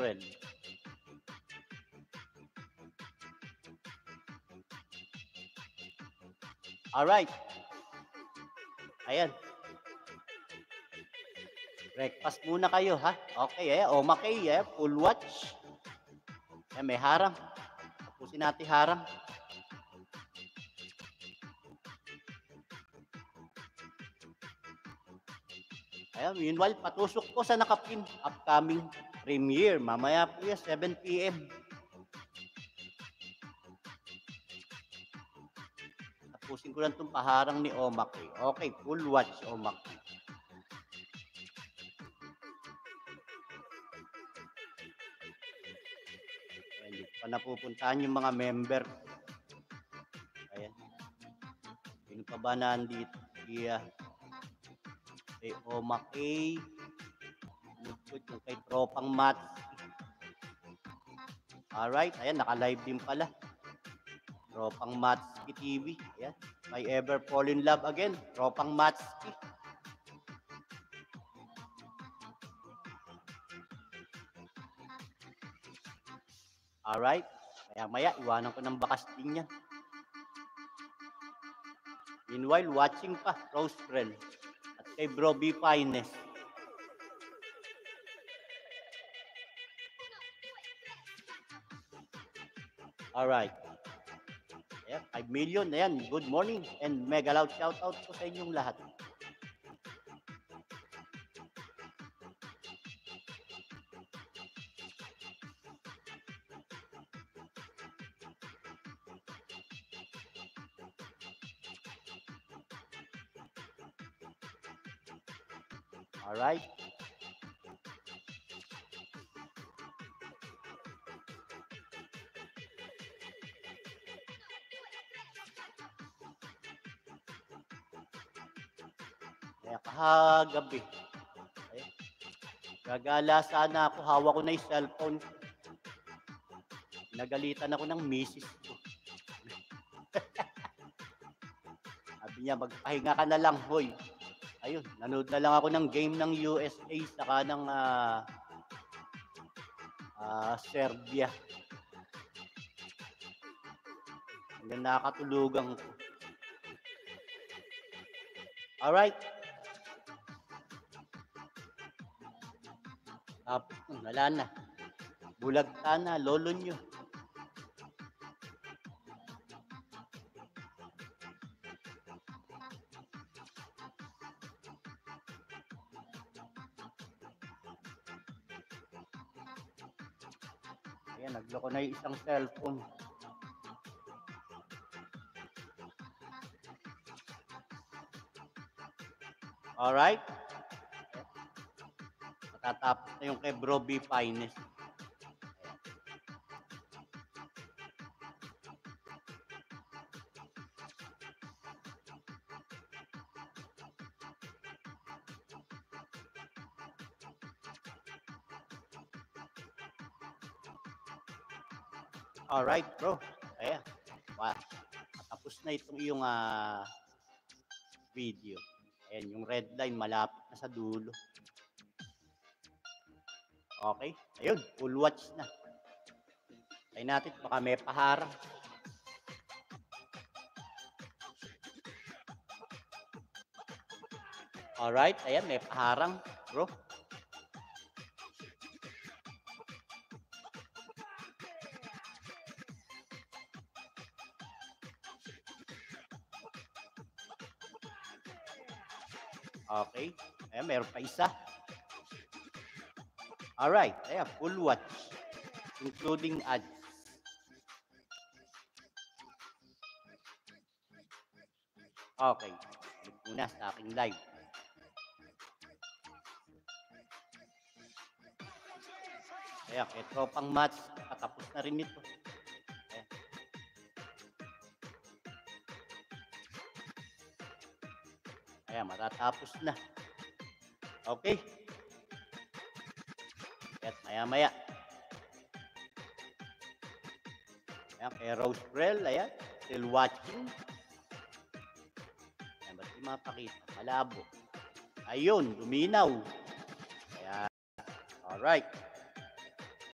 Brel. Alright. Ayan. Breakfast muna kayo, ha? Okay, Omakay, full watch. Ayan, may harang. Tapusin natin harang. Ayan, meanwhile, patusok po sa nakapin. Upcoming premiere. Mamaya po yan, 7 p.m. Tapusin ko lang itong paharang ni Omakay. Okay, full watch, Omakay. Hindi pa napupuntahan yung mga member. Ayan. Sino pa ba nandito? Kay Omakay. Yung kay Tropang Mat. Alright, ayan, naka-live din pala. Tropang Matski TV. Ayan. May ever fall in love again. Tropang Matski. Alright. Maya, iwanan ko ng bakas din yan. Meanwhile, watching pa, Rose Brel. At kay Bro B Finest. Alright. Ayan, 5 million. Ayan, good morning. And mega loud shoutout po sa inyong lahat. Alright. Kaya kahagabi. Ayan. Gagala sana ako. Hawak ko na yung cellphone. Nagalitan ako ng misis ko. Sabi niya, magpahinga ka na lang, hoy. Ayun, nanood na lang ako ng game ng USA saka ng Serbia. Hanggang nakakatulugan ko. Alright. Tapos, wala na. Bulagta na, lolo nyo. Ayan, nagloko na yung isang cellphone. Alright. Matatapos na yung kay Bro B Finest. Alright, bro. Ayan. Tapos na itong iyong video. Ayan, yung red line malapit na sa dulo. Okay. Ayun, full watch na. Tayo natin, baka may paharang. Alright, ayan, may paharang, bro. Okay. Ayan, meron pa isa. Alright. Ayan, full watch. Including ads. Okay. Balik muna sa aking live. Ayan, kay Tropang Match. Patapos na rin ito. Ayan. Ayan, matatapos na. Okay. At maya-maya. Ayan, kay Rose Brel. Ayan, still watching. Ayan, ba't di mapakita? Malabo. Ayun, luminaw. Ayan. Alright.